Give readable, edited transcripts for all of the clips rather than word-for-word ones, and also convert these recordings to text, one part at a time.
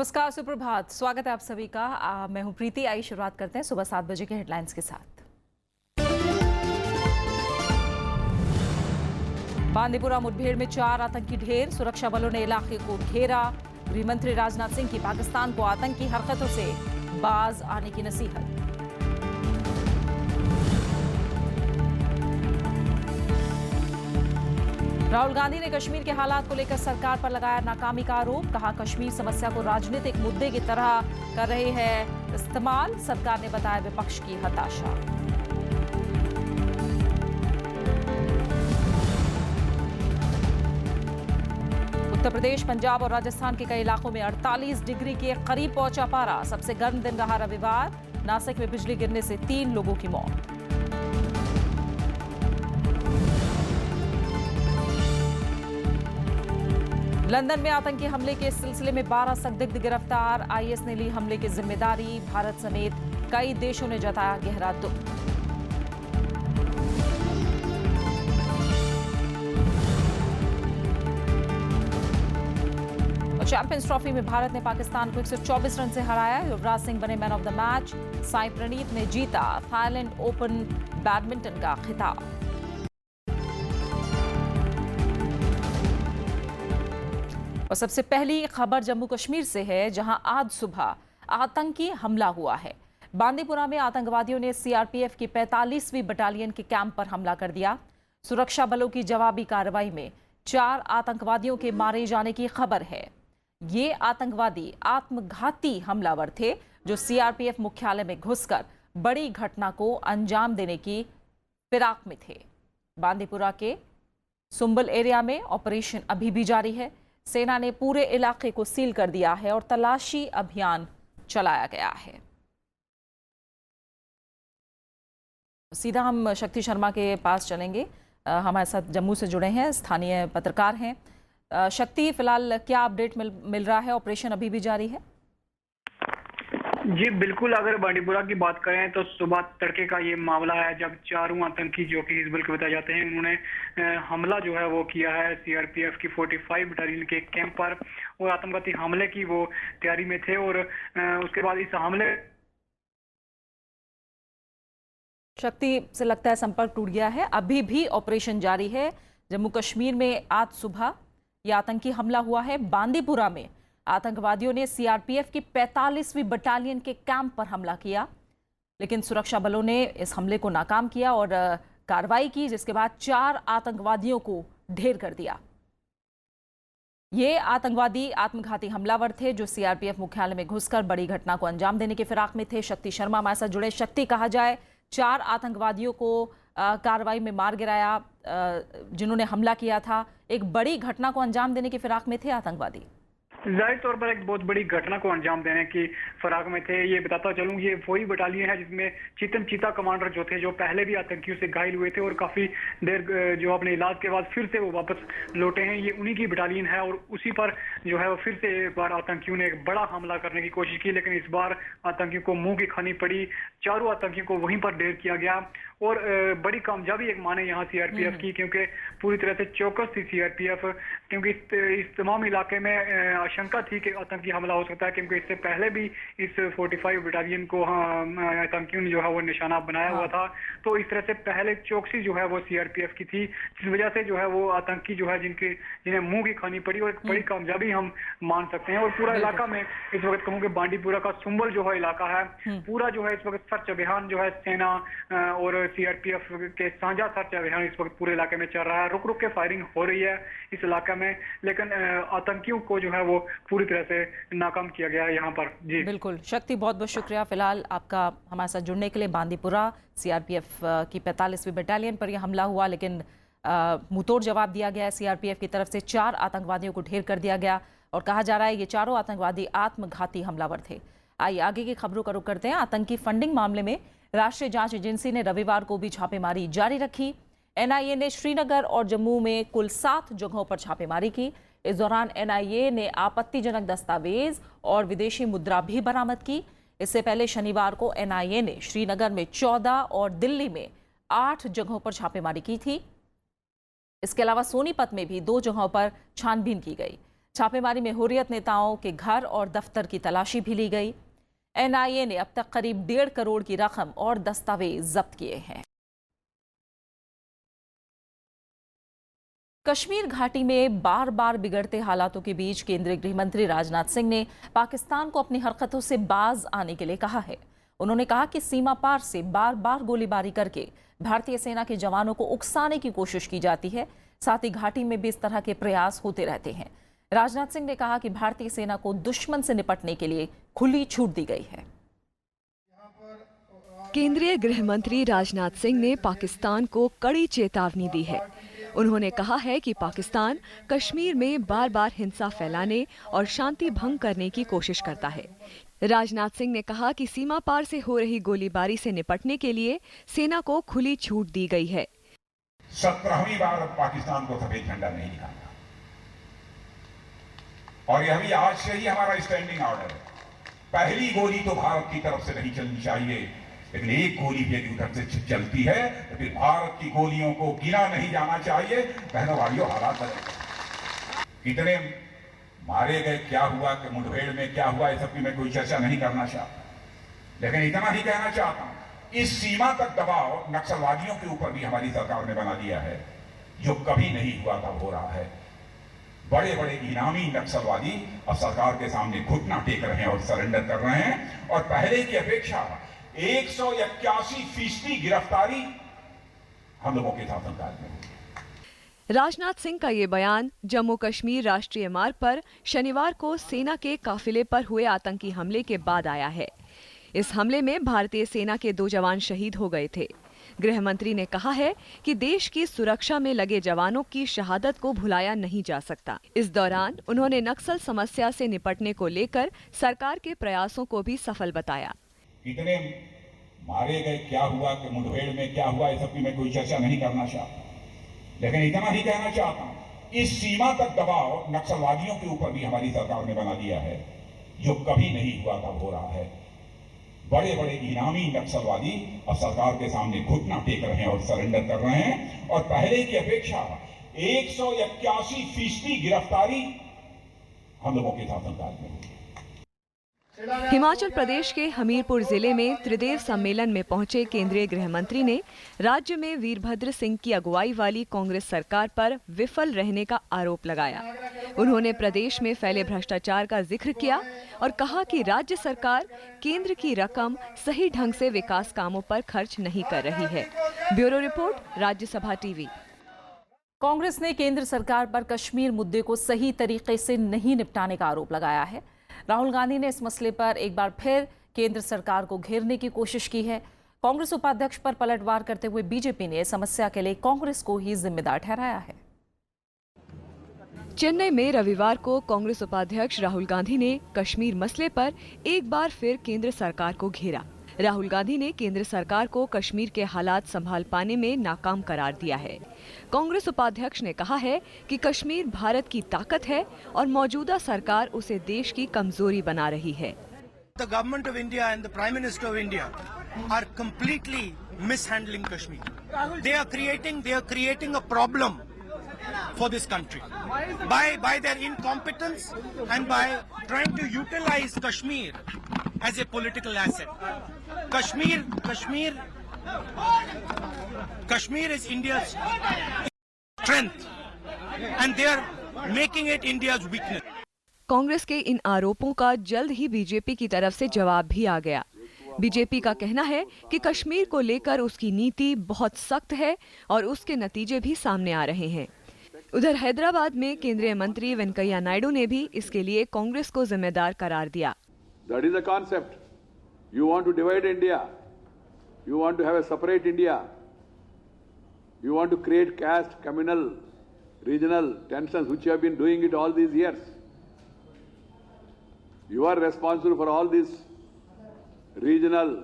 नमस्कार, सुप्रभात। स्वागत है आप सभी का। मैं हूं प्रीति। आई शुरुआत करते हैं सुबह 7 बजे के हेडलाइंस के साथ। बांदीपुरा मुठभेड़ में 4 आतंकी ढेर, सुरक्षा बलों ने इलाके को घेरा। गृह मंत्री राजनाथ सिंह की पाकिस्तान को आतंकी हरकतों से बाज आने की नसीहत। राहुल गांधी ने कश्मीर के हालात को लेकर सरकार पर लगाया नाकामी का आरोप। कहा, कश्मीर समस्या को राजनीतिक मुद्दे की तरह कर रहे हैं इस्तेमाल। सरकार ने बताया विपक्ष की हताशा। उत्तर प्रदेश, पंजाब और राजस्थान के कई इलाकों में 48 डिग्री के करीब पहुंचा पारा। सबसे गर्म दिन रहा रविवार। नासिक में बिजली गिरने से 3 लोगों की मौत। लंदन में आतंकी हमले के सिलसिले में 12 संदिग्ध गिरफ्तार। आईएस ने ली हमले की जिम्मेदारी। भारत समेत कई देशों ने जताया गहरा दुख। और चैंपियंस ट्रॉफी में भारत ने पाकिस्तान को 124 रन से हराया। युवराज सिंह बने man of the match. Sai Praneeth ने जीता थाईलैंड ओपन बैडमिंटन का खिताब। और सबसे पहली खबर जम्मू कश्मीर से है, जहां आज सुबह आतंकी हमला हुआ है। बांदीपुरा में आतंकवादियों ने सीआरपीएफ की 45वीं बटालियन के कैंप पर हमला कर दिया। सुरक्षा बलों की जवाबी कार्रवाई में 4 आतंकवादियों के मारे जाने की खबर है। ये आतंकवादी आत्मघाती हमलावर थे जो सीआरपीएफ मुख्यालय में घुसकर बड़ी घटना को अंजाम देने की फिराक में थे। बांदीपुरा के सुंबल एरिया में ऑपरेशन अभी भी जारी है। सेना ने पूरे इलाके को सील कर दिया है और तलाशी अभियान चलाया गया है। सीधा हम शक्ति शर्मा के पास चलेंगे। हमारे साथ जम्मू से जुड़े हैं, स्थानीय पत्रकार हैं। शक्ति, फिलहाल क्या अपडेट मिल रहा है? ऑपरेशन अभी भी जारी है? जी बिल्कुल, अगर बांडीपुरा की बात करें तो सुबह तड़के का ये मामला है जब 4 आतंकी जो कि हिजबुल के बताए जाते हैं, उन्होंने हमला जो है वो किया है सीआरपीएफ की 45 बटालियन के कैंप पर और आतंकवादी हमले की वो तैयारी में थे। और उसके बाद इस हमले शक्ति से लगता है संपर्क टूट गया है। अभी भी ऑपरेशन जारी है। जम्मू कश्मीर में आज सुबह यह आतंकी हमला हुआ है। बांदीपुरा में आतंकवादियों ने सीआरपीएफ की 45वीं बटालियन के कैंप पर हमला किया, लेकिन सुरक्षा बलों ने इस हमले को नाकाम किया और कार्रवाई की, जिसके बाद 4 आतंकवादियों को ढेर कर दिया। ये आतंकवादी आत्मघाती हमलावर थे जो सीआरपीएफ मुख्यालय में घुसकर बड़ी घटना को अंजाम देने की फिराक में थे। शक्ति शर्मा हमारे साथ जुड़े। शक्ति, कहा जाए 4 आतंकवादियों को कार्रवाई में मार गिराया जिन्होंने हमला किया था। एक बड़ी घटना को अंजाम देने की फिराक में थे आतंकवादी। जाहिर तौर पर एक बहुत बड़ी घटना को अंजाम देने की फराक में थे। ये बताता चलूं, ये वही बटालियन है जिसमें चीतन चीता कमांडर जो थे, जो पहले भी आतंकियों से घायल हुए थे और काफी देर जो अपने इलाज के बाद फिर से वो वापस लौटे हैं, ये उन्हीं की बटालियन है। और उसी पर जो है वो फिर से एक बार आतंकियों ने एक बड़ा हमला करने की कोशिश की, लेकिन इस बार आतंकियों को मुंह की खानी पड़ी। 4 आतंकियों को वहीं पर ढेर किया गया और बड़ी कामयाबी एक माने यहाँ सीआरपीएफ की, क्योंकि पूरी तरह से चौकस थी सीआरपीएफ, क्योंकि इस तमाम इलाके में आशंका थी कि आतंकी हमला हो सकता है, क्योंकि इससे पहले भी इस 45 बटालियन को आतंकियों ने जो है वो निशाना बनाया हुआ था। तो इस तरह से पहले चौकसी जो है वो सीआरपीएफ की थी, जिस वजह से जो है वो आतंकी जो है जिन्हें मुंह की खानी पड़ी और एक बड़ी कामयाबी हम मान सकते हैं। और पूरा इलाका में इस वक्त कहूँ कि बांडीपुरा का सुंबल जो है इलाका है, पूरा जो है इस वक्त सर्च अभियान जो है सेना और सीआरपीएफ के साझा सर्च अभियान इस वक्त पूरे इलाके में चल रहा है। रुक रुक के फायरिंग हो रही है इस इलाके में, लेकिन आतंकियों को जो है वो पूरी तरह से नाकाम किया गया है यहाँ पर। जी बिल्कुल शक्ति, बहुत बहुत शुक्रिया फिलहाल आपका हमारे साथ जुड़ने के लिए। बांदीपुरा सीआरपीएफ की 45वीं बटालियन पर यह हमला हुआ, लेकिन मुंहतोड़ जवाब दिया गया। सीआरपीएफ की तरफ से 4 आतंकवादियों को ढेर कर दिया गया और कहा जा रहा है ये चारों आतंकवादी आत्मघाती हमलावर थे। आइए आगे की खबरों का रुख करते हैं। आतंकी फंडिंग मामले में राष्ट्रीय जांच एजेंसी ने रविवार को भी छापेमारी जारी रखी। एनआईए ने श्रीनगर और जम्मू में कुल 7 जगहों पर छापेमारी की। इस दौरान एनआईए ने आपत्तिजनक दस्तावेज और विदेशी मुद्रा भी बरामद की। इससे पहले शनिवार को एनआईए ने श्रीनगर में 14 और दिल्ली में 8 जगहों पर छापेमारी की थी। इसके अलावा सोनीपत में भी 2 जगहों पर छानबीन की गई। छापेमारी में हुर्रियत नेताओं के घर और दफ्तर की तलाशी भी ली गई। एनआईए ने अब तक करीब 1.5 करोड़ की रकम और दस्तावेज जब्त किए हैं। कश्मीर घाटी में बार बार बिगड़ते हालातों के बीच केंद्रीय गृह मंत्री राजनाथ सिंह ने पाकिस्तान को अपनी हरकतों से बाज आने के लिए कहा है। उन्होंने कहा कि सीमा पार से बार बार गोलीबारी करके भारतीय सेना के जवानों को उकसाने की कोशिश की जाती है। साथ ही घाटी में भी इस तरह के प्रयास होते रहते हैं। राजनाथ सिंह ने कहा कि भारतीय सेना को दुश्मन से निपटने के लिए खुली छूट दी गई है। केंद्रीय गृह मंत्री राजनाथ सिंह ने पाकिस्तान को कड़ी चेतावनी दी है। उन्होंने कहा है कि पाकिस्तान कश्मीर में बार बार हिंसा फैलाने और शांति भंग करने की कोशिश करता है। राजनाथ सिंह ने कहा कि सीमा पार से हो रही गोलीबारी से निपटने के लिए सेना को खुली छूट दी गई है। 17वीं बार पाकिस्तान को सफेद झंडा नहीं दिखाना, और यह भी आज से ही हमारा स्टैंडिंग ऑर्डर है। पहली गोली तो भारत की तरफ से नहीं चलनी चाहिए, लेकिन एक गोली भी यदि उधर से चलती है तो फिर भारत की गोलियों को गिना नहीं जाना चाहिए। बहनों भाइयों, हालात बदले, कितने मारे गए, क्या हुआ कि मुठभेड़ में क्या हुआ, इस सब की मैं कोई चर्चा नहीं करना चाहता, लेकिन इतना ही कहना चाहता हूं, इस सीमा तक दबाव नक्सलवादियों के ऊपर भी हमारी सरकार ने बना दिया है, जो कभी नहीं हुआ था हो रहा है। बड़े बड़े इनामी नक्सलवादी अब सरकार के सामने घुटना टेक रहे हैं और सरेंडर कर रहे हैं, और पहले की अपेक्षा 181% गिरफ्तारी हम लोगों के शासनकाल में हुई। राजनाथ सिंह का ये बयान जम्मू कश्मीर राष्ट्रीय मार्ग पर शनिवार को सेना के काफिले पर हुए आतंकी हमले के बाद आया है। इस हमले में भारतीय सेना के 2 जवान शहीद हो गए थे। गृह मंत्री ने कहा है कि देश की सुरक्षा में लगे जवानों की शहादत को भुलाया नहीं जा सकता। इस दौरान उन्होंने नक्सल समस्या से निपटने को लेकर सरकार के प्रयासों को भी सफल बताया। कितने मारे गए, क्या हुआ कि मुठभेड़ में क्या हुआ, इस सब की मैं कोई चर्चा नहीं करना चाहता, लेकिन इतना ही कहना चाहता हूं, इस सीमा तक दबाव नक्सलवादियों के ऊपर भी हमारी सरकार ने बना दिया है, जो कभी नहीं हुआ था हो रहा है। बड़े बड़े इनामी नक्सलवादी अब सरकार के सामने घुटना टेक रहे हैं और सरेंडर कर रहे हैं, और पहले की अपेक्षा 181% गिरफ्तारी हम लोगों के शासनकाल में हुई। हिमाचल प्रदेश के हमीरपुर जिले में त्रिदेव सम्मेलन में पहुंचे केंद्रीय गृह मंत्री ने राज्य में वीरभद्र सिंह की अगुवाई वाली कांग्रेस सरकार पर विफल रहने का आरोप लगाया। उन्होंने प्रदेश में फैले भ्रष्टाचार का जिक्र किया और कहा कि राज्य सरकार केंद्र की रकम सही ढंग से विकास कामों पर खर्च नहीं कर रही है। Bureau report, Rajya Sabha TV. Congress ने केंद्र सरकार पर कश्मीर मुद्दे को सही तरीके से नहीं निपटाने का आरोप लगाया है। राहुल गांधी ने इस मसले पर एक बार फिर केंद्र सरकार को घेरने की कोशिश की है। कांग्रेस उपाध्यक्ष पर पलटवार करते हुए बीजेपी ने समस्या के लिए कांग्रेस को ही जिम्मेदार ठहराया है। चेन्नई में रविवार को कांग्रेस उपाध्यक्ष राहुल गांधी ने कश्मीर मसले पर एक बार फिर केंद्र सरकार को घेरा। राहुल गांधी ने केंद्र सरकार को कश्मीर के हालात संभाल पाने में नाकाम करार दिया है। कांग्रेस उपाध्यक्ष ने कहा है कि कश्मीर भारत की ताकत है और मौजूदा सरकार उसे देश की कमजोरी बना रही है। The government of India and the Prime Minister of India are completely mishandling Kashmir. They are creating a problem for this country by their incompetence and by trying to utilize Kashmir as a political asset. Kashmir is India's strength and they are making it India's weakness. Congress के इन आरोपों का जल्द ही BJP की तरफ से जवाब भी आ गया। बीजेपी का कहना है कि कश्मीर को लेकर उसकी नीति बहुत सख्त है और उसके नतीजे भी सामने आ रहे हैं। उधर हैदराबाद में केंद्रीय मंत्री वेंकैया नायडू ने भी इसके लिए कांग्रेस को जिम्मेदार करार दिया। That is the concept. You want to divide India. You want to have a separate India. You want to create caste, communal, regional tensions, which you have been doing it all these years. You are responsible for all these regional,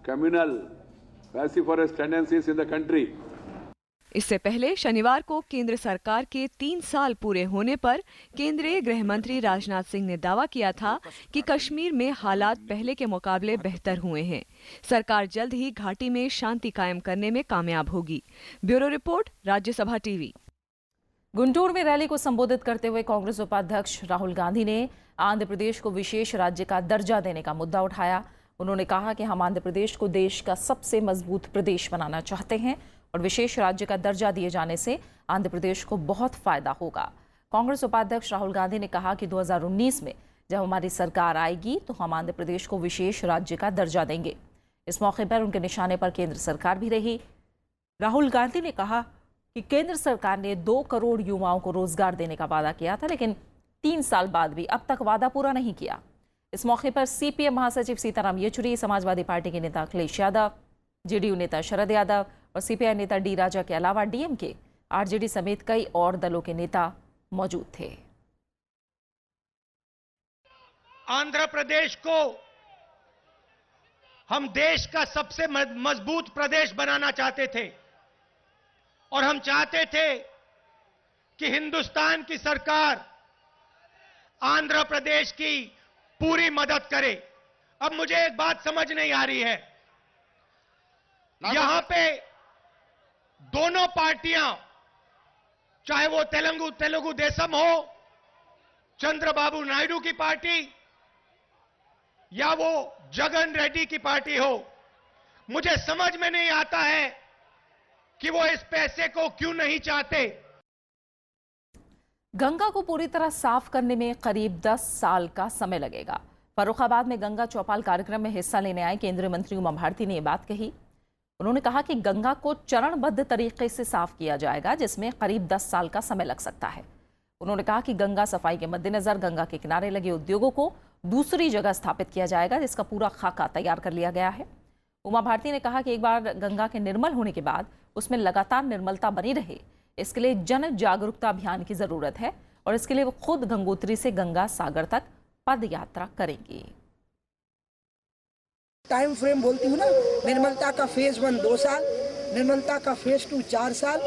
communal, vociferous tendencies in the country. इससे पहले शनिवार को केंद्र सरकार के 3 साल पूरे होने पर केंद्रीय गृह मंत्री राजनाथ सिंह ने दावा किया था कि कश्मीर में हालात पहले के मुकाबले बेहतर हुए हैं। सरकार जल्द ही घाटी में शांति कायम करने में कामयाब होगी। Bureau report, Rajya Sabha TV. Guntur में रैली को संबोधित करते हुए कांग्रेस उपाध्यक्ष राहुल गांधी ने आंध्र प्रदेश को विशेष राज्य का दर्जा देने का मुद्दा उठाया। उन्होंने कहा कि हम आंध्र प्रदेश को देश का सबसे मजबूत प्रदेश बनाना चाहते हैं और विशेष राज्य का दर्जा दिए जाने से आंध्र प्रदेश को बहुत फायदा होगा। कांग्रेस उपाध्यक्ष राहुल गांधी ने कहा कि 2019 में जब हमारी सरकार आएगी तो हम आंध्र प्रदेश को विशेष राज्य का दर्जा देंगे। इस मौके पर उनके निशाने पर केंद्र सरकार भी रही। राहुल गांधी ने कहा कि केंद्र सरकार ने 2 करोड़ युवाओं को रोजगार देने का वादा किया था, लेकिन 3 साल बाद भी अब तक वादा पूरा नहीं किया। इस मौके पर सीपीएम महासचिव सीताराम येचुरी, समाजवादी पार्टी के नेता अखिलेश यादव, जेडीयू नेता शरद यादव और सीपीआई नेता डी राजा के अलावा डीएमके, आरजेडी समेत कई और दलों के नेता मौजूद थे। आंध्र प्रदेश को हम देश का सबसे मजबूत प्रदेश बनाना चाहते थे और हम चाहते थे कि हिंदुस्तान की सरकार आंध्र प्रदेश की पूरी मदद करे। अब मुझे एक बात समझ नहीं आ रही है, यहां पे दोनों पार्टियां, चाहे वो तेलुगु देशम हो, चंद्रबाबू नायडू की पार्टी या वो जगन रेड्डी की पार्टी हो, मुझे समझ में नहीं आता है कि वो इस पैसे को क्यों नहीं चाहते। गंगा को पूरी तरह साफ करने में करीब 10 साल का समय लगेगा। फर्रुखाबाद में गंगा चौपाल कार्यक्रम में हिस्सा लेने आए केंद्रीय मंत्री उमा भारती ने यह बात कही। उन्होंने कहा कि गंगा को चरणबद्ध तरीके से साफ किया जाएगा, जिसमें करीब 10 साल का समय लग सकता है। उन्होंने कहा कि गंगा सफाई के मद्देनजर गंगा के किनारे लगे उद्योगों को दूसरी जगह स्थापित किया जाएगा, जिसका पूरा खाका तैयार कर लिया गया है। उमा भारती ने कहा कि एक बार गंगा के निर्मल होने के बाद उसमें लगातार निर्मलता बनी रहे, इसके लिए जन जागरूकता अभियान की जरूरत है और इसके लिए वो खुद गंगोत्री से गंगा सागर तक पद यात्रा करेंगी। टाइम फ्रेम बोलती हूँ ना, निर्मलता का फेज 1 2 साल, निर्मलता का फेज 2 4 साल,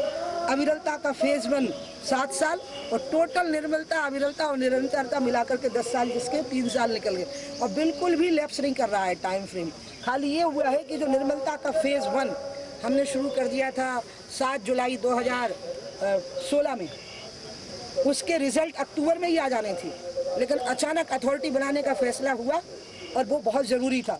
अविरलता का फेज 1 7 साल और टोटल निर्मलता, अविरलता और निरंतरता मिलाकर के 10 साल, जिसके 3 साल निकल गए और बिल्कुल भी लैप्स नहीं कर रहा है टाइम फ्रेम। खाली ये हुआ है कि जो निर्मलता का फेज 1 हमने शुरू कर दिया था 7 जुलाई 2016 में, उसके रिजल्ट अक्टूबर में ही आ जाने थे, लेकिन अचानक अथॉरिटी बनाने का फैसला हुआ और वो बहुत जरूरी था।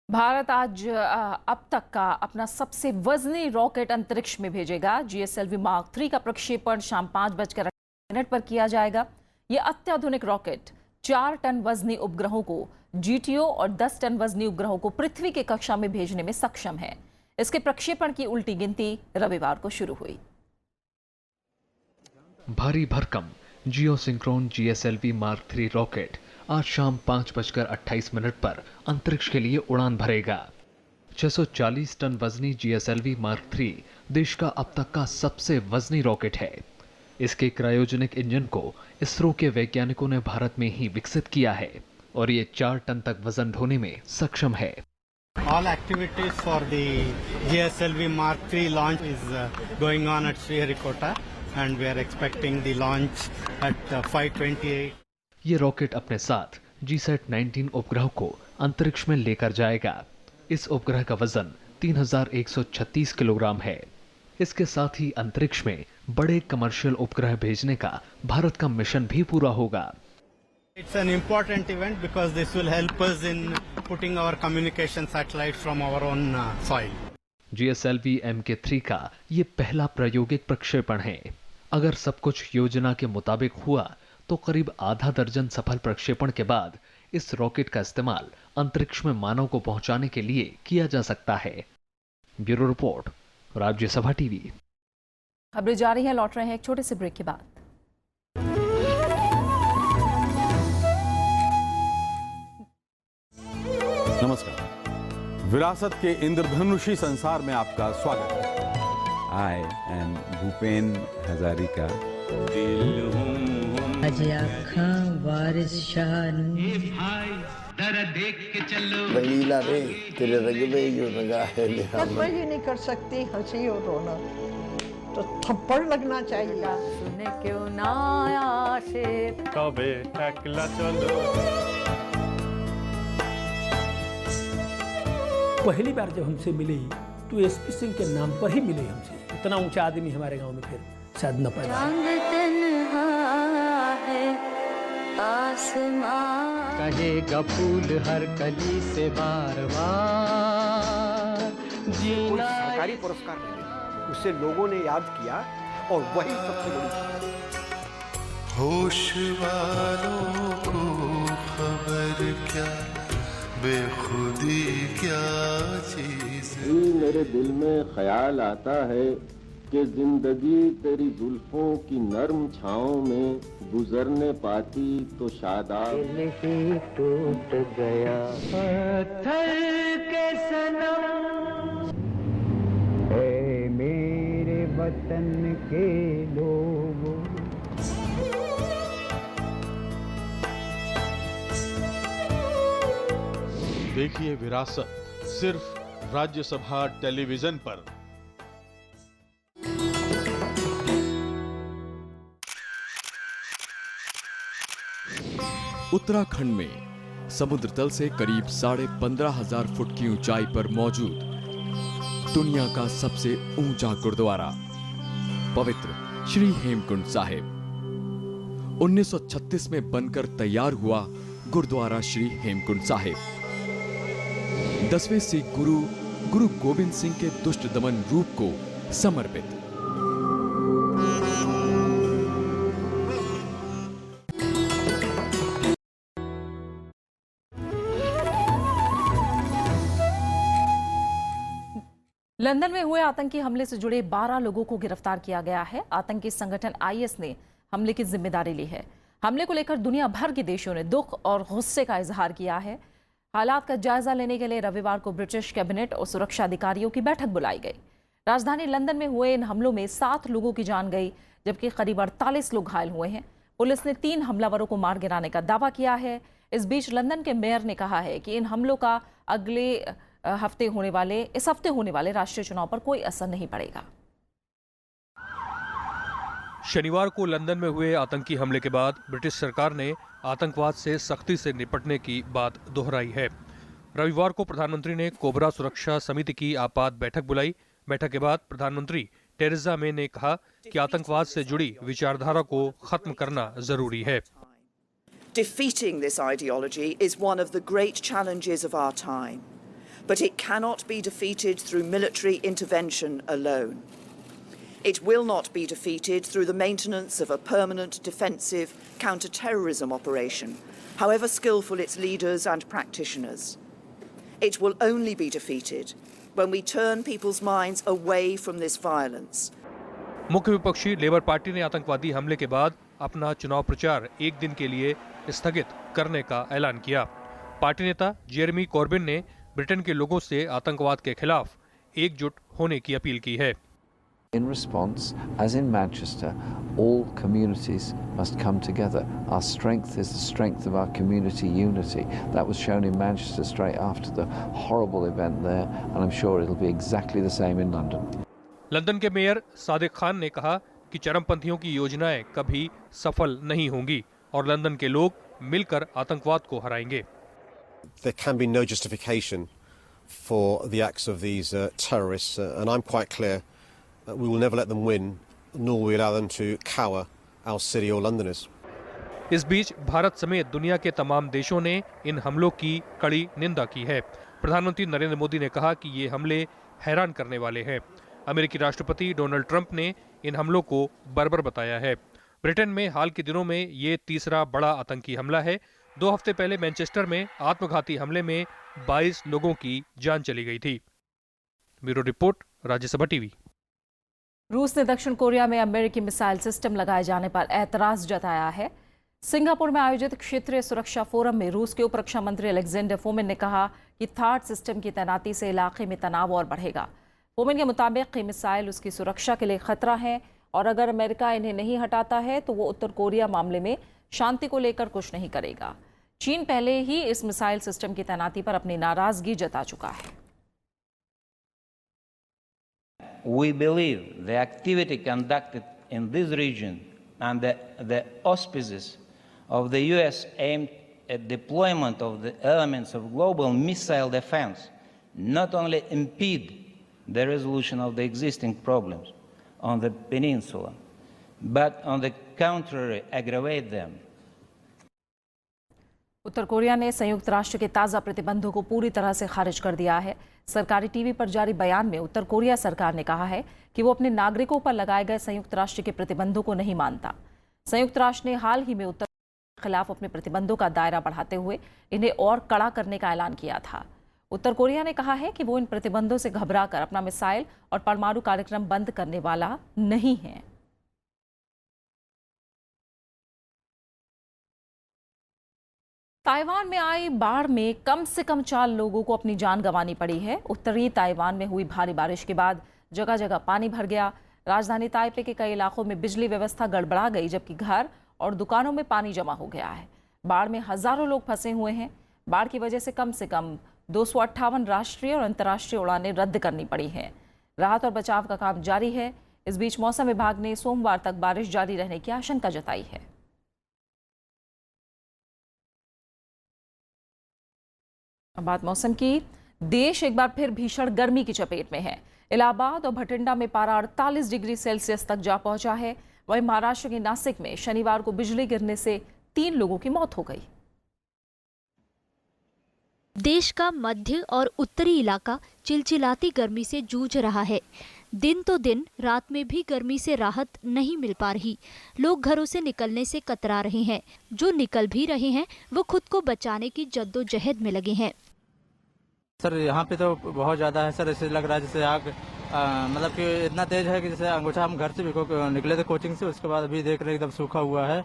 भारत आज अब तक का अपना सबसे वजनी रॉकेट अंतरिक्ष में भेजेगा। GSLV Mark 3 का प्रक्षेपण शाम 5:08 पर किया जाएगा। यह अत्याधुनिक रॉकेट 4 टन वजनी उपग्रहों को GTO और 10 टन वजनी उपग्रहों को पृथ्वी के कक्षा में भेजने में सक्षम है। इसके प्रक्षेपण की उल्टी गिनती रविवार को शुरू हुई। भारी भरकम जियोसिंक्रोन GSLV Mark 3 रॉकेट आज शाम 5:28 पर अंतरिक्ष के लिए उड़ान भरेगा। 640 टन वजनी GSLV Mark 3 देश का अब तक का सबसे वजनी रॉकेट है। इसके क्रायोजेनिक इंजन को इसरो के वैज्ञानिकों ने भारत में ही विकसित किया है और ये 4 टन तक वजन ढोने में सक्षम है। All activities for the GSLV Mark 3 launch is going on at Sriharikota and we are expecting the launch at 5:28. ये रॉकेट अपने साथ GSAT 19 उपग्रह को अंतरिक्ष में लेकर जाएगा। इस उपग्रह का वजन 3136 किलोग्राम है। इसके साथ ही अंतरिक्ष में बड़े कमर्शियल उपग्रह भेजने का भारत का मिशन भी पूरा होगा। It's an important event because this will help us in putting our communication satellites from our own soil. GSLV MK3 का ये पहला प्रायोगिक प्रक्षेपण है। अगर सब कुछ योजना के मुताबिक हुआ तो करीब आधा दर्जन सफल प्रक्षेपण के बाद इस रॉकेट का इस्तेमाल अंतरिक्ष में मानव को पहुंचाने के लिए किया जा सकता है। Bureau report, Rajya Sabha TV. खबरें जारी हैं, लौट रहे हैं एक छोटे से ब्रेक के बाद। नमस्कार, विरासत के इंद्रधनुषी संसार में आपका स्वागत है। I am Bhupen Hazarika. रंगीला रे तेरे रंग में जो रंगा है मैं ही नहीं कर सकती हंसी और रोना, तो थप्पड़ लगना चाहिए। सुने क्यों ना आशे कबे टकला चलो। पहली बार जब हमसे मिले तो एसपी सिंह के नाम पर ही मिले हमसे। इतना ऊंचा आदमी हमारे गांव में फिर शायद न पैदा हो। कहेगा फूल हर कली से बार बार जीना। सरकारी पुरस्कार मिले, उसे लोगों ने याद किया और वही सबसे बड़ी चीज है। होश वालों को खबर क्या, बेखुदी क्या चीज। मेरे दिल में ख्याल आता है कि जिंदगी तेरी जुल्फों की नर्म छाओं में गुजरने पाती तो शादाब। टूट गया पत्थर के सनम, ऐ मेरे वतन के लोगों। देखिए विरासत सिर्फ राज्यसभा टेलीविजन पर। उत्तराखंड में समुद्र तल से करीब 15,500 फुट की ऊंचाई पर मौजूद दुनिया का सबसे ऊंचा गुरुद्वारा पवित्र श्री हेमकुंड साहिब 1936 में बनकर तैयार हुआ गुरुद्वारा श्री हेमकुंड साहिब 10वें सिख गुरु गोबिंद सिंह के दुष्ट दमन रूप को समर्पित। लंदन में हुए आतंकी हमले से जुड़े 12 लोगों को गिरफ्तार किया गया है। आतंकी संगठन आईएस ने हमले की जिम्मेदारी ली है। हमले को लेकर दुनिया भर के देशों ने दुख और गुस्से का इजहार किया है। हालात का जायजा लेने के लिए रविवार को ब्रिटिश कैबिनेट और सुरक्षा अधिकारियों की बैठक बुलाई गई। राजधानी लंदन में हुए इन हमलों में 7 लोगों की जान गई, जबकि करीब 48 लोग घायल हुए हैं। पुलिस ने 3 हमलावरों को मार गिराने का दावा किया है। इस बीच लंदन के मेयर ने कहा है कि इन हमलों का इस हफ्ते होने वाले राष्ट्रीय चुनाव पर कोई असर नहीं पड़ेगा। शनिवार को लंदन में हुए आतंकी हमले के बाद ब्रिटिश सरकार ने आतंकवाद से सख्ती से निपटने की बात दोहराई है। रविवार को प्रधानमंत्री ने कोबरा सुरक्षा समिति की आपात बैठक बुलाई। बैठक के बाद प्रधानमंत्री टेरेसा मे ने कहा कि आतंकवाद से जुड़ी विचारधारा को खत्म करना जरूरी है। Defeating this ideology is one of the great challenges of our time, but it cannot be defeated through military intervention alone. It will not be defeated through the maintenance of a permanent defensive counter-terrorism operation, however skillful its leaders and practitioners. It will only be defeated when we turn people's minds away from this violence. मुख्य विपक्षी labour party ने आतंकवादी हमले के बाद अपना चुनाव प्रचार एक दिन के लिए स्थगित करने का ऐलान किया। पार्टी नेता जेरेमी कॉर्बिन ने ब्रिटेन के लोगों से आतंकवाद के खिलाफ एकजुट होने की अपील की है। In response, as in Manchester, all communities must come together. Our strength is the strength of our community unity. That was shown in Manchester straight after the horrible event there, and I'm sure it'll be exactly the same in London. London के mayor Sadiq Khan ने कहा कि चरमपंथियों की योजनाएं कभी सफल नहीं होंगी और लंदन के लोग मिलकर आतंकवाद को हराएंगे। There can be no justification for the acts of these terrorists, and I'm quite clear we will never let them win, nor will we allow them to cower our city or Londoners. इस बीच भारत समेत दुनिया के तमाम देशों ने इन हमलों की कड़ी निंदा की है। प्रधानमंत्री नरेंद्र मोदी ने कहा कि ये हमले हैरान करने वाले हैं। अमेरिकी राष्ट्रपति डोनाल्ड ट्रंप ने इन हमलों को बर्बर बताया है। ब्रिटेन में हाल के दिनों में ये तीसरा बड़ा आतंकी हमला है। 2 हफ्ते पहले मैनचेस्टर में आत्मघाती हमले में 22 लोगों की जान चली गई थी। Bureau report, Rajya Sabha TV. रूस ने दक्षिण कोरिया में अमेरिकी मिसाइल सिस्टम लगाए जाने पर एतराज जताया है। सिंगापुर में आयोजित क्षेत्रीय सुरक्षा फोरम में रूस के उप रक्षा मंत्री अलेक्जेंडर फोमिन ने कहा कि थार्ड सिस्टम की तैनाती से इलाके में तनाव और बढ़ेगा। फोमिन के मुताबिक मिसाइल उसकी सुरक्षा के लिए खतरा है और अगर अमेरिका इन्हें नहीं हटाता है तो वो उत्तर कोरिया मामले में शांति को लेकर कुछ नहीं करेगा। चीन पहले ही इस मिसाइल सिस्टम की तैनाती पर अपनी नाराजगी जता चुका है। We believe the activity conducted in this region and the auspices of the U.S. aimed at deployment of the elements of global missile defense not only impede the resolution of the existing problems on the peninsula, but on the contrary aggravate them. Uttar Korea ने संयुक्त राष्ट्र के ताज़ा प्रतिबंधों को पूरी तरह से खारिज कर दिया है। सरकारी टीवी पर जारी बयान में उत्तर कोरिया सरकार ने कहा है कि वो अपने नागरिकों पर लगाए गए संयुक्त राष्ट्र के प्रतिबंधों को नहीं मानता। संयुक्त राष्ट्र ने हाल ही में उत्तर कोरिया के खिलाफ अपने प्रतिबंधों का दायरा बढ़ाते हुए इन्हें और कड़ा करने का ऐलान किया था। उत्तर कोरिया ने कहा है कि वो इन प्रतिबंधों से घबराकर अपना मिसाइल और परमाणु कार्यक्रम बंद करने वाला नहीं है। ताइवान में आई बाढ़ में कम से कम 4 लोगों को अपनी जान गंवानी पड़ी है। उत्तरी ताइवान में हुई भारी बारिश के बाद जगह जगह पानी भर गया। राजधानी ताइपे के कई इलाकों में बिजली व्यवस्था गड़बड़ा गई, जबकि घर और दुकानों में पानी जमा हो गया है। बाढ़ में हजारों लोग फंसे हुए हैं। बाढ़ की वजह से कम 258 राष्ट्रीय और अंतर्राष्ट्रीय उड़ानें रद्द करनी पड़ी हैं। राहत और बचाव का काम जारी है। इस बीच मौसम विभाग ने सोमवार तक बारिश जारी रहने की आशंका जताई है। अब बात मौसम की। देश एक बार फिर भीषण गर्मी की चपेट में है। इलाहाबाद और भटिंडा में पारा 48 डिग्री सेल्सियस तक जा पहुंचा है। वहीं महाराष्ट्र के नासिक में शनिवार को बिजली गिरने से 3 लोगों की मौत हो गई। देश का मध्य और उत्तरी इलाका चिलचिलाती गर्मी से जूझ रहा है। दिन तो दिन, रात में भी गर्मी से राहत नहीं मिल पा रही। लोग घरों से निकलने से कतरा रहे हैं। जो निकल भी रहे हैं वो खुद को बचाने की जद्दोजहद में लगे हैं। सर यहाँ पे तो बहुत ज़्यादा है सर, ऐसे लग रहा है जैसे आग मतलब कि इतना तेज है कि जैसे अंगूठा, हम घर से भी निकले थे कोचिंग से, उसके बाद अभी देख रहे एकदम सूखा हुआ है।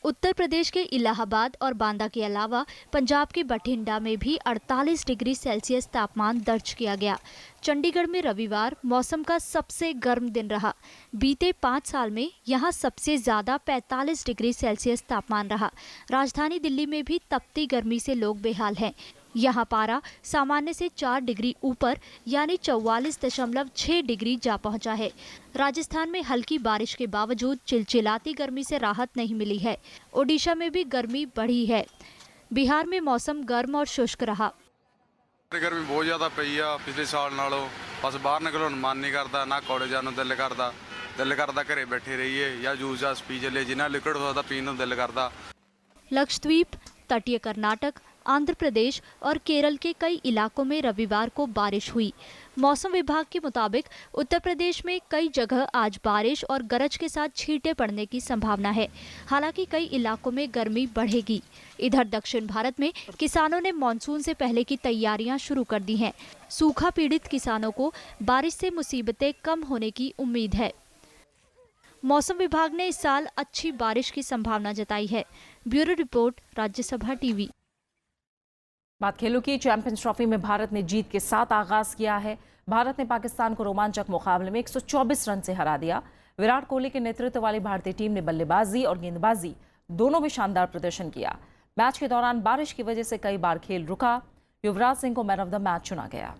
उत्तर प्रदेश के इलाहाबाद और बांदा के अलावा पंजाब के बठिंडा में भी 48 डिग्री सेल्सियस तापमान दर्ज किया गया। चंडीगढ़ में रविवार मौसम का सबसे गर्म दिन रहा। बीते 5 साल में यहां सबसे ज्यादा 45 डिग्री सेल्सियस तापमान रहा। राजधानी दिल्ली में भी तपती गर्मी से लोग बेहाल हैं। यहां पारा सामान्य से 4 डिग्री ऊपर यानी 44.6 डिग्री जा पहुंचा है। राजस्थान में हल्की बारिश के बावजूद चिलचिलाती गर्मी से राहत नहीं मिली है। ओडिशा में भी गर्मी बढ़ी है। बिहार में मौसम गर्म और शुष्क रहा। गर्मी बहुत ज्यादा पई आ पिछले साल नालों। बस बाहर निकलने मन नहीं करता, ना कॉलेज जाने दिल करता घरे बैठे रहिए या जूस जास पी चले, जिन्ना लिक्विड होता पीने दिल करता। लक्षद्वीप, तटीय कर्नाटक, आंध्र प्रदेश और केरल के कई इलाकों में रविवार को बारिश हुई। मौसम विभाग के मुताबिक उत्तर प्रदेश में कई जगह आज बारिश और गरज के साथ छींटे पड़ने की संभावना है। हालांकि कई इलाकों में गर्मी बढ़ेगी। इधर दक्षिण भारत में किसानों ने मानसून से पहले की तैयारियां शुरू कर दी हैं। सूखा पीड़ित किसानों को बारिश से मुसीबतें कम होने की उम्मीद है। मौसम विभाग ने इस साल अच्छी बारिश की संभावना जताई है। Bureau report, Rajya Sabha TV. बात खेलों की। चैंपियंस ट्रॉफी में भारत ने जीत के साथ आगाज किया है। भारत ने पाकिस्तान को रोमांचक मुकाबले में 124 रन से हरा दिया। विराट कोहली के नेतृत्व वाली भारतीय टीम ने बल्लेबाजी और गेंदबाजी दोनों में शानदार प्रदर्शन किया। मैच के दौरान बारिश की वजह से कई बार खेल रुका। युवराज सिंह को मैन ऑफ द मैच चुना गया।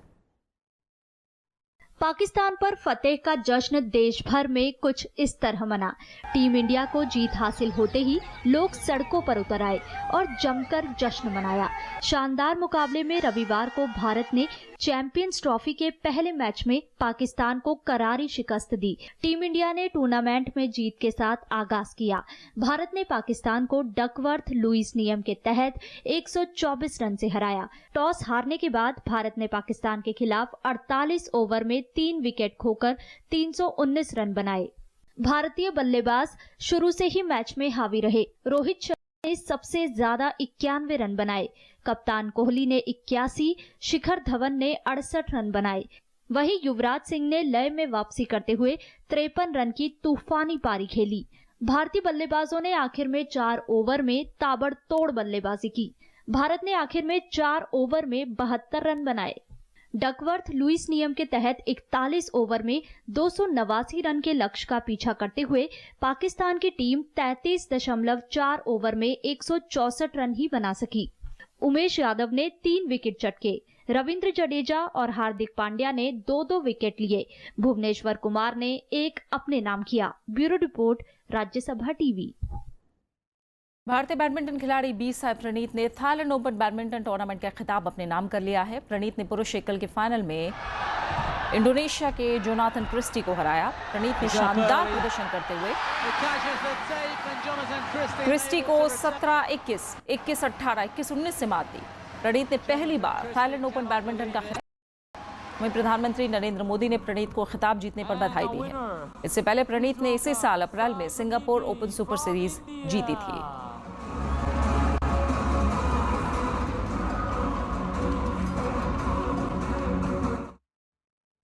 पाकिस्तान पर फतेह का जश्न देश भर में कुछ इस तरह मना। टीम इंडिया को जीत हासिल होते ही लोग सड़कों पर उतर आए और जमकर जश्न मनाया। शानदार मुकाबले में रविवार को भारत ने चैंपियंस ट्रॉफी के पहले मैच में पाकिस्तान को करारी शिकस्त दी। टीम इंडिया ने टूर्नामेंट में जीत के साथ आगाज किया। भारत ने पाकिस्तान को डकवर्थ लुईस नियम के तहत 124 रन से हराया। टॉस हारने के बाद भारत ने पाकिस्तान के खिलाफ 48 ओवर में 3 विकेट खोकर 319 रन बनाए। भारतीय बल्लेबाज शुरू से ही मैच में हावी रहे। रोहित शर्मा ने सबसे ज्यादा 91 रन बनाए। कप्तान कोहली ने 81, शिखर धवन ने 68 रन बनाए। वहीं युवराज सिंह ने लय में वापसी करते हुए 53 रन की तूफानी पारी खेली। भारतीय बल्लेबाजों ने आखिर में 4 ओवर में ताबड़तोड़ बल्लेबाजी की। भारत ने आखिर में 4 ओवर में 72 रन बनाए। डकवर्थ लुईस नियम के तहत 41 ओवर में 289 रन के लक्ष्य का पीछा करते हुए पाकिस्तान की टीम 33.4 ओवर में 164 रन ही बना सकी। उमेश यादव ने 3 विकेट चटके। रविंद्र जडेजा और हार्दिक पांड्या ने 2-2 विकेट लिए। भुवनेश्वर कुमार ने 1 अपने नाम किया। Bureau report, Rajya Sabha TV. भारतीय बैडमिंटन खिलाड़ी बी साई प्रणीत ने थाईलैंड ओपन बैडमिंटन टूर्नामेंट का खिताब अपने नाम कर लिया है। प्रणीत ने पुरुष एकल के फाइनल में इंडोनेशिया के जोनाथन क्रिस्टी को हराया। प्रणीत ने शानदार प्रदर्शन करते हुए क्रिस्टी को 17-21, 21-18, 21-19 से मात दी। प्रणीत ने पहली बार थाईलैंड ओपन बैडमिंटन का खिताब। वहीं प्रधानमंत्री नरेंद्र मोदी ने प्रणीत को खिताब जीतने पर बधाई दी है। इससे पहले प्रणीत ने इसी साल अप्रैल में सिंगापुर ओपन सुपर सीरीज जीती थी।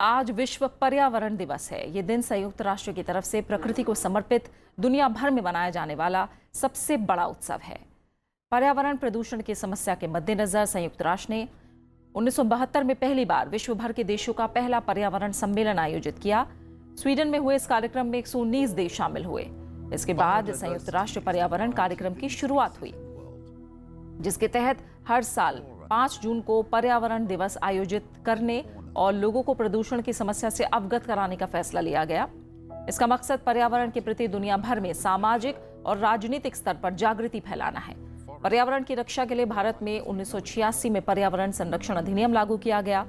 आज विश्व पर्यावरण दिवस है। ये दिन संयुक्त राष्ट्र की तरफ से प्रकृति को समर्पित दुनिया भर में मनाया जाने वाला सबसे बड़ा उत्सव है। पर्यावरण प्रदूषण की समस्या के मद्देनजर संयुक्त राष्ट्र ने 1972 में पहली बार विश्व भर के देशों का पहला पर्यावरण सम्मेलन आयोजित किया। स्वीडन में हुए इस कार्यक्रम में 119 देश शामिल हुए। इसके बाद संयुक्त राष्ट्र पर्यावरण कार्यक्रम की शुरुआत हुई, जिसके तहत हर साल 5 जून को पर्यावरण दिवस आयोजित करने और लोगों को प्रदूषण की समस्या से अवगत कराने का फैसला लिया गया। इसका मकसद पर्यावरण के प्रति दुनिया भर में सामाजिक और राजनीतिक स्तर पर जागृति फैलाना है। पर्यावरण की रक्षा के लिए भारत में 1986 में पर्यावरण संरक्षण अधिनियम लागू किया गया।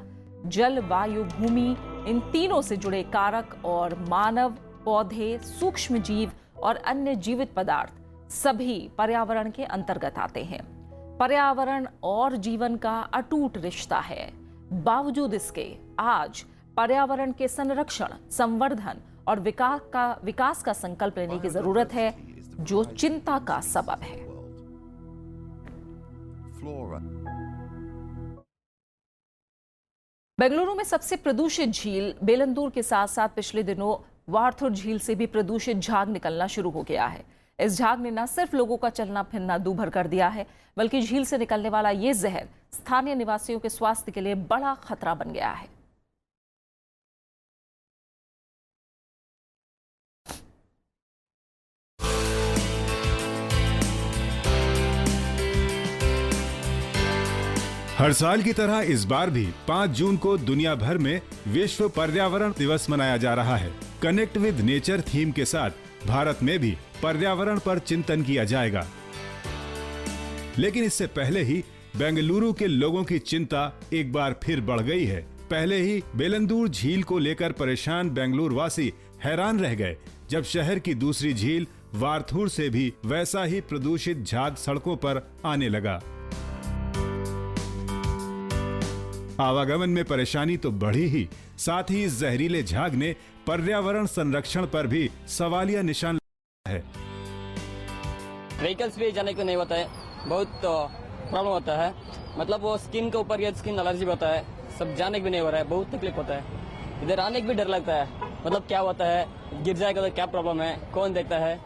जल, वायु, भूमि, इन तीनों से जुड़े कारक और मानव, पौधे, सूक्ष्म जीव और अन्य जीवित पदार्थ सभी पर्यावरण के अंतर्गत आते हैं। पर्यावरण और जीवन का अटूट रिश्ता है। बावजूद इसके आज पर्यावरण के संरक्षण, संवर्धन और विकास का संकल्प लेने की जरूरत है, जो चिंता का सबब है। बेंगलुरु में सबसे प्रदूषित झील बेलंदूर के साथ साथ पिछले दिनों वार्थुर झील से भी प्रदूषित झाग निकलना शुरू हो गया है। इस झाग ने न सिर्फ लोगों का चलना फिरना दूभर कर दिया है, बल्कि झील से निकलने वाला ये जहर स्थानीय निवासियों के स्वास्थ्य के लिए बड़ा खतरा बन गया है। हर साल की तरह इस बार भी 5 जून को दुनिया भर में विश्व पर्यावरण दिवस मनाया जा रहा है। कनेक्ट विद नेचर थीम के साथ भारत में भी पर्यावरण पर चिंतन किया जाएगा। लेकिन इससे पहले ही बेंगलुरु के लोगों की चिंता एक बार फिर बढ़ गई है। पहले ही बेलंदूर झील को लेकर परेशान बेंगलुरु वासी हैरान रह गए, जब शहर की दूसरी झील वार्थूर से भी वैसा ही प्रदूषित झाग सड़कों पर आने लगा। आवागमन में परेशानी तो बढ़ी ही, साथ ही इस जहरीले झाग ने पर्यावरण संरक्षण पर भी सवालिया निशान लगाया है। व्हीकल्स भी जाने को नहीं होता है, बहुत प्रॉब्लम होता है। मतलब वो स्किन के ऊपर स्किन एलर्जी होता है, सब जाने भी नहीं हो रहा है, बहुत तकलीफ होता है। इधर आने का भी डर लगता है, मतलब क्या होता है, गिर जाएगा तो क्या प्रॉब्लम है, कौन देखता है।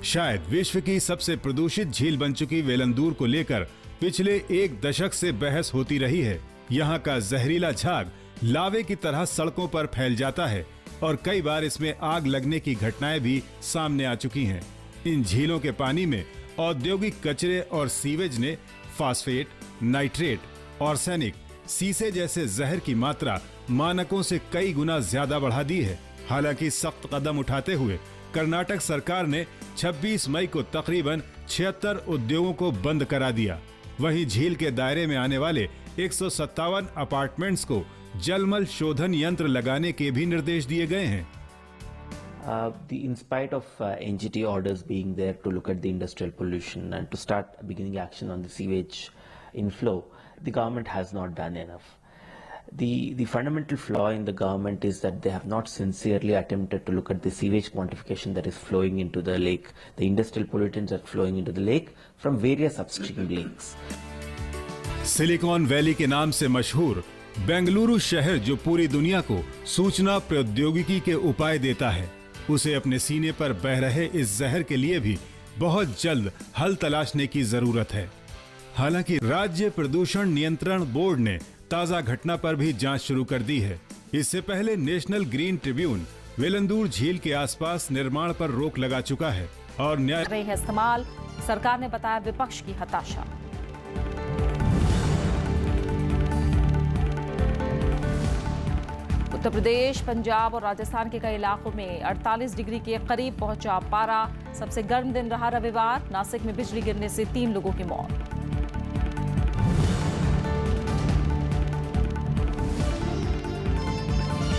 शायद विश्व की सबसे प्रदूषित झील बन चुकी वेलंदूर को लेकर पिछले 1 दशक से बहस होती रही है। यहाँ का जहरीला झाग लावे की तरह सड़कों पर फैल जाता है और कई बार इसमें आग लगने की घटनाएं भी सामने आ चुकी हैं। इन झीलों के पानी में औद्योगिक कचरे और सीवेज ने फास्फेट, नाइट्रेट, आर्सेनिक, सीसे जैसे जहर की मात्रा मानकों से कई गुना ज्यादा बढ़ा दी है। हालांकि सख्त कदम उठाते हुए कर्नाटक सरकार ने 26 मई को तकरीबन 76 उद्योगों को बंद करा दिया। वहीं झील के दायरे में आने वाले 157 अपार्टमेंट्स को जलमल शोधन यंत्र लगाने के भी निर्देश दिए गए हैं। In spite of NGT orders being there to look at the industrial pollution and to start beginning action on the sewage inflow, the government has not done enough. The fundamental flaw in the government is that they have not sincerely attempted to look at the sewage quantification that is flowing into the lake, the industrial pollutants that are flowing into the lake from various upstream lakes. Silicon valley के नाम से मशहूर बेंगलुरु शहर, जो पूरी दुनिया को सूचना प्रौद्योगिकी के उपाय देता है, उसे अपने सीने पर बह रहे इस जहर के लिए भी बहुत जल्द हल तलाशने की जरूरत है। हालांकि राज्य प्रदूषण नियंत्रण बोर्ड ने ताजा घटना पर भी जांच शुरू कर दी है। इससे पहले नेशनल ग्रीन ट्रिब्यून वेलंदूर झील के आसपास निर्माण पर रोक लगा चुका है और न्याय इस्तेमाल सरकार ने बताया विपक्ष की हताशा। उत्तर प्रदेश, पंजाब और राजस्थान के कई इलाकों में 48 डिग्री के करीब पहुंचा पारा। सबसे गर्म दिन रहा रविवार। नासिक में बिजली गिरने से 3 लोगों की मौत।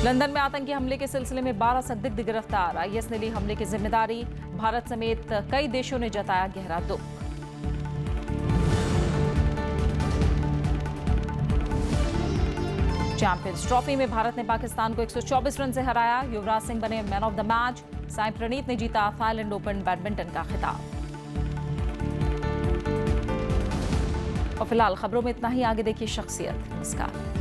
लंदन में आतंकी हमले के सिलसिले में 12 संदिग्ध गिरफ्तार। आईएस ने ली हमले की जिम्मेदारी। भारत समेत कई देशों ने जताया गहरा दुख। चैंपियंस ट्रॉफी में भारत ने पाकिस्तान को 124 रन से हराया। युवराज सिंह बने man of the match. Sai Praneeth ने जीता थाईलैंड ओपन बैडमिंटन का खिताब। और फिलहाल खबरों में इतना ही। आगे देखिए शख्सियत। नमस्कार।